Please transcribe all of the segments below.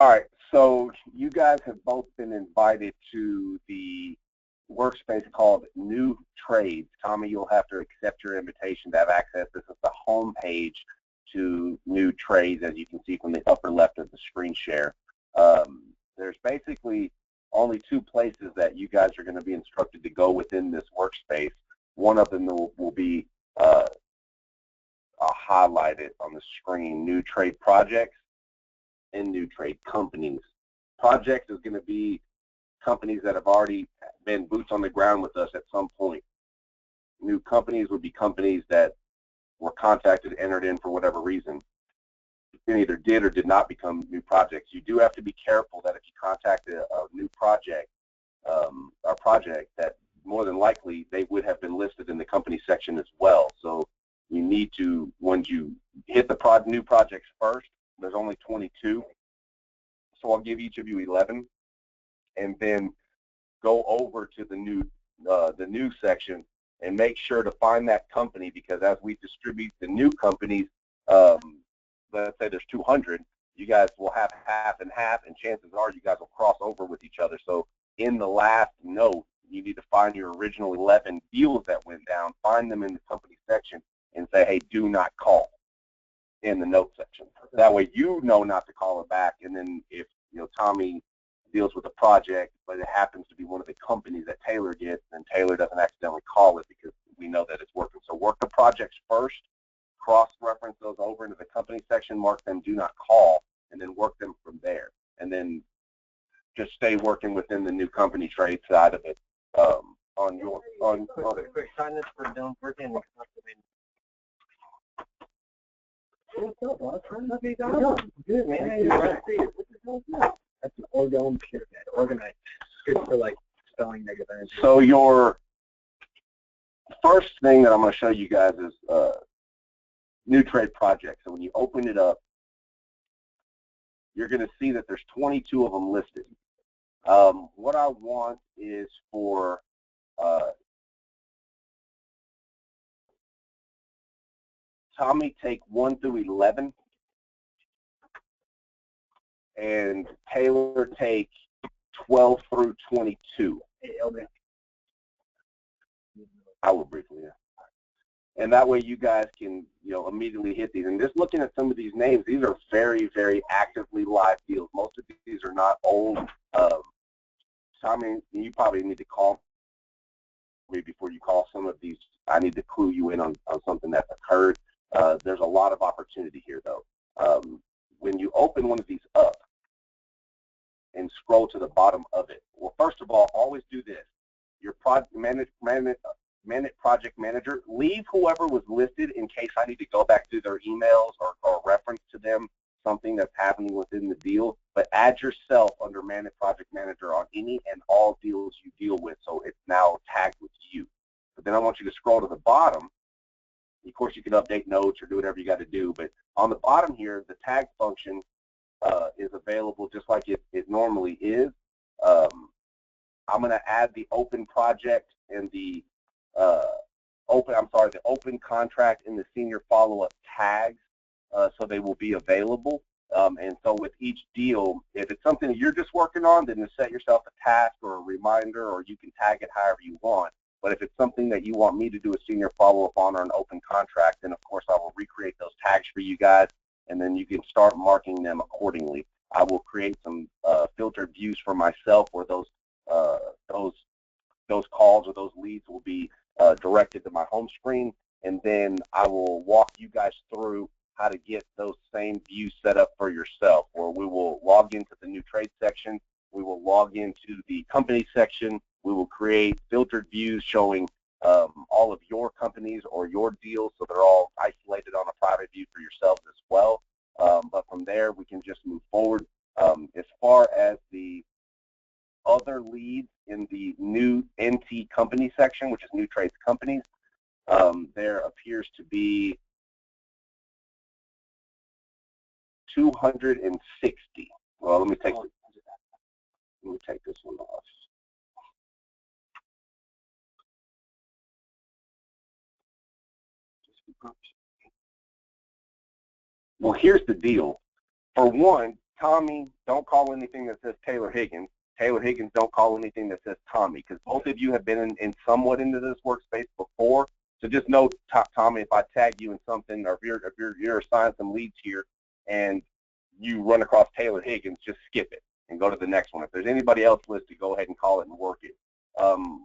All right, so you guys have both been invited to the workspace called New Trades. Tommy, you'll have to accept your invitation to have access. This is the home page to New Trades, as you can see from the upper left of the screen share. There's basically only two places that you guys are going to be instructed to go within this workspace. One of them will be I'll highlight it on the screen, New Trade Projects and New Trade Companies. Projects is going to be companies that have already been boots on the ground with us at some point. New companies would be companies that were contacted, entered in for whatever reason, and either did or did not become new projects. You do have to be careful that if you contact a new project, or project, that more than likely they would have been listed in the company section as well. So you need to, once you hit the new projects first, there's only 22, so I'll give each of you 11, and then go over to the new section and make sure to find that company, because as we distribute the new companies, let's say there's 200, you guys will have half and half, and chances are you guys will cross over with each other. So in the last note, you need to find your original 11 deals that went down, find them in the company section, and say, hey, do not call in the note section. That way you know not to call it back, and then if Tommy deals with a project, but it happens to be one of the companies that Taylor gets, then Taylor doesn't accidentally call it because we know that it's working. So work the projects first, cross-reference those over into the company section, mark them do not call, and then work them from there. And then just stay working within the new company trade side of it. Quick sign this for don't work in the Good, man. That's an orgone pyramid. Organized. Good for like spelling negative energy. So your first thing that I'm going to show you guys is New Trade Project. So when you open it up, you're going to see that there's 22 of them listed. What I want is for Tommy take 1 through 11, and Taylor take 12 through 22. I will briefly, yeah. And that way you guys can, immediately hit these. And just looking at some of these names, these are very, very actively live deals. Most of these are not old. Tommy, you probably need to call me before you call some of these. I need to clue you in on something that's occurred. There's a lot of opportunity here, though. When you open one of these up and scroll to the bottom of it, well, first of all, always do this. Your project manager, leave whoever was listed in case I need to go back through their emails or reference to them something that's happening within the deal, but add yourself under Manage Project Manager on any and all deals you deal with, so it's now tagged with you. But then I want you to scroll to the bottom. Of course, you can update notes or do whatever you got to do, but on the bottom here, the tag function is available just like it normally is. I'm going to add the open project and the open contract and the senior follow-up tags, so they will be available. And so with each deal, if it's something that you're just working on, then just set yourself a task or a reminder, or you can tag it however you want. But if it's something that you want me to do a senior follow-up on or an open contract, then of course I will recreate those tags for you guys, and then you can start marking them accordingly. I will create some filtered views for myself where those calls or those leads will be directed to my home screen, and then I will walk you guys through how to get those same views set up for yourself, where we will log into the new trade section, we will log into the company section, we will create filtered views showing all of your companies or your deals, so they're all isolated on a private view for yourselves as well. But from there, we can just move forward. As far as the other leads in the new NT company section, which is New Trades Companies, there appears to be 260. Well, let me take this one off. Well, here's the deal. For one, Tommy, don't call anything that says Taylor Higgins. Taylor Higgins, don't call anything that says Tommy, because both of you have been in somewhat into this workspace before. So just know, Tommy, if I tag you in something, or if you're assigned some leads here, and you run across Taylor Higgins, just skip it and go to the next one. If there's anybody else listed, go ahead and call it and work it.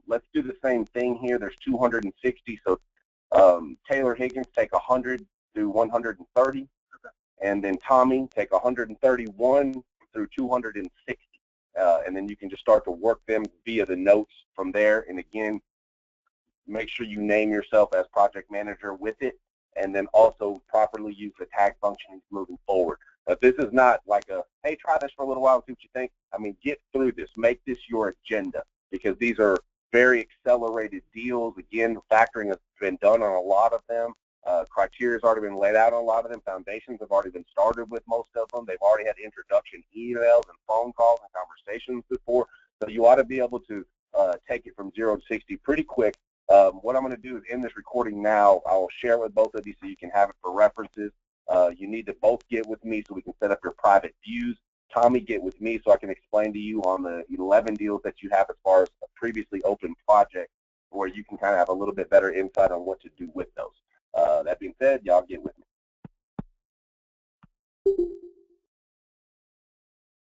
Let's do the same thing here. There's 260, so Taylor Higgins, take 100 through 130, and then Tommy, take 131 through 260. And then you can just start to work them via the notes from there. And again, make sure you name yourself as project manager with it, and then also properly use the tag functions moving forward. This is not like a, hey, try this for a little while and see what you think. I mean, get through this. Make this your agenda, because these are very accelerated deals. Again, factoring has been done on a lot of them. Criteria has already been laid out on a lot of them. Foundations have already been started with most of them. They've already had introduction emails and phone calls and conversations before. So you ought to be able to take it from 0 to 60 pretty quick. What I'm going to do is end this recording now. I will share it with both of you so you can have it for references. You need to both get with me so we can set up your private views. Tommy, get with me so I can explain to you on the 11 deals that you have as far as a previously open project, where you can kind of have a little bit better insight on what to do with those. That being said, y'all get with me.